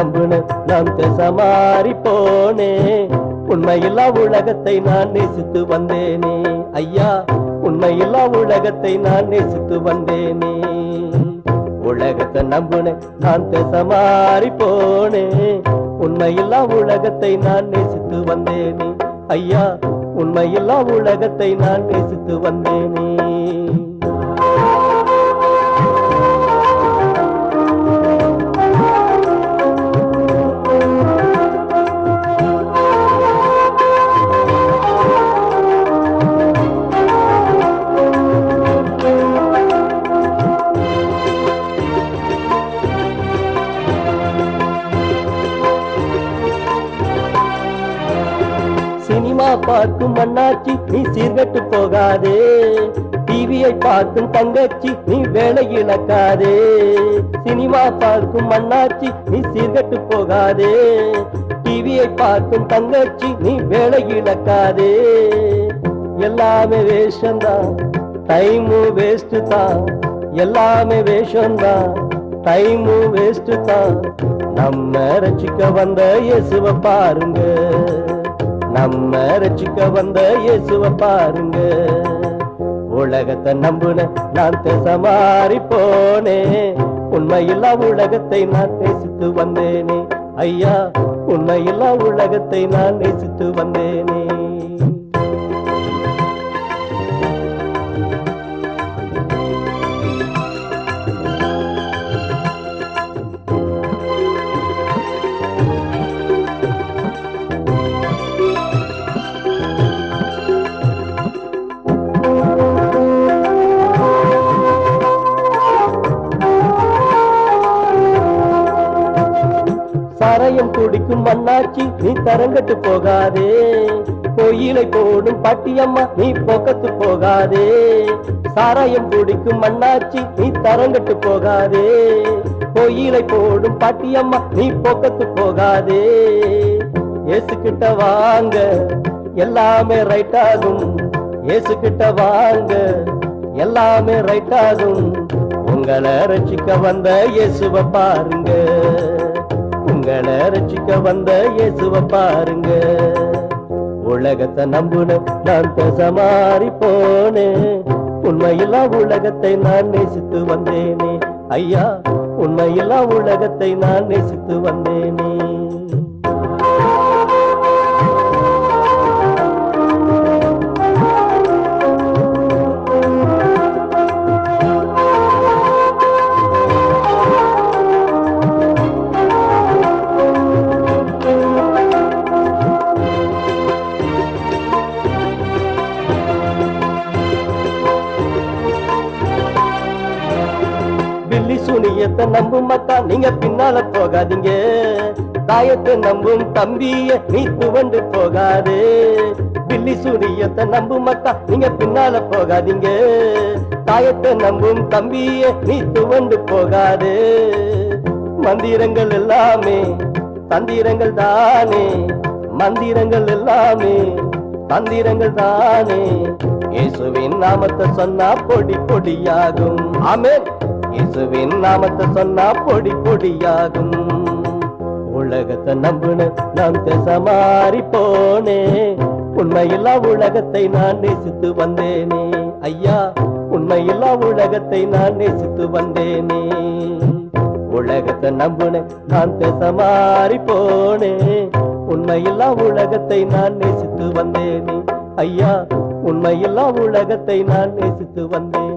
நம்புன நான் மாறி போனேன். உண்மையில்லா உலகத்தை நான் நேசித்து வந்தேனே ஐயா, உண்மையில்லா உலகத்தை நான் நேசித்து வந்தேனே. உலகத்தை நம்புன நான் மாறி போனேன். உண்மையில்லா உலகத்தை நான் நேசித்து வந்தேனே ஐயா, உண்மையில்லா உலகத்தை நான் நேசித்து வந்தேனே. சினிமா பார்க்கும் அண்ணாச்சி நீ சீர்கட்டு போகாதே, டிவியை பார்க்கும் தங்கச்சி நீ வேலை இழக்காதே. சினிமா பார்க்கும் அண்ணாச்சி நீ சீர்கட்டு போகாதே, டிவியை பார்க்கும் தங்கச்சி நீ வேலை இழக்காதே. எல்லாமே வேஷம்தான், டைமு வேஸ்ட் தான். எல்லாமே வேஷம்தான், டைமு வேஸ்ட் தான். நம்ம ரசிக்க வந்த இயேசுவை பாருங்க, நம்ம ரசிக்க வந்த இயேசுவை பாருங்க. உலகத்தை நம்புன நான் மாறி போனேன். உண்மையில்லா உலகத்தை நான் நேசித்து வந்தேனே ஐயா, உண்மையில்லா உலகத்தை நான் நேசித்து வந்தேனே. சாராயம் குடிக்கும் அண்ணாச்சி நீ தரங்கட்டு போகாதே, கோயிலை போடும் பாட்டியம்மா நீ போக்கத்து போகாதே. சாராயம் குடிக்கும் அண்ணாச்சி நீ தரங்கட்டு போகாதே, கோயிலை போடும் பாட்டியம்மா நீ போக்கத்து போகாதே. இயேசுகிட்ட வாங்க எல்லாமே ரைட் ஆகும், இயேசுகிட்ட வாங்க எல்லாமே ரைட் ஆகும். உங்களை ரசிக்க வந்த இயேசுவை பாருங்க, உங்களை ரசிக்க வந்த இயேசுவை பாருங்க. உலகத்தை நம்புன நான் மாறி போனேன். உண்மையில்லா உலகத்தை நான் நேசித்து வந்தேனே ஐயா, உண்மையில்லா உலகத்தை நான் நேசித்து வந்தேனே. சுனியத்தை நம்பும் மக்கா நீங்க பின்னால போகாதீங்க, தாயத்தை நம்பும் தம்பிய நீ துவண்டு போகாதே. பில்லி சுனியத்தை நம்பும் மக்கா நீங்க பின்னால போகாதீங்க, தாயத்தை நம்பும் தம்பிய நீ துவண்டு போகாதே. மந்திரங்கள் எல்லாமே தந்திரங்கள் தானே, மந்திரங்கள் எல்லாமே தந்திரங்கள் தானே. இயேசுவின் நாமத்தை சொன்னா பொடி பொடியாகும். ஆமென். இயேசுவின் நாமத்தை சொன்னா பொடி பொடியாகும். உலகத்தை நம்புன நான் மாறி போனேன். உண்மையில்லா உலகத்தை நான் நேசித்து வந்தேனே ஐயா, உண்மையில்லா உலகத்தை நான் நேசித்து வந்தேனே. உலகத்தை நம்புன நான் மாறி போனேன். உண்மையில்லா உலகத்தை நான் நேசித்து வந்தேனே ஐயா, உண்மையில்லா உலகத்தை நான் நேசித்து வந்தேன்.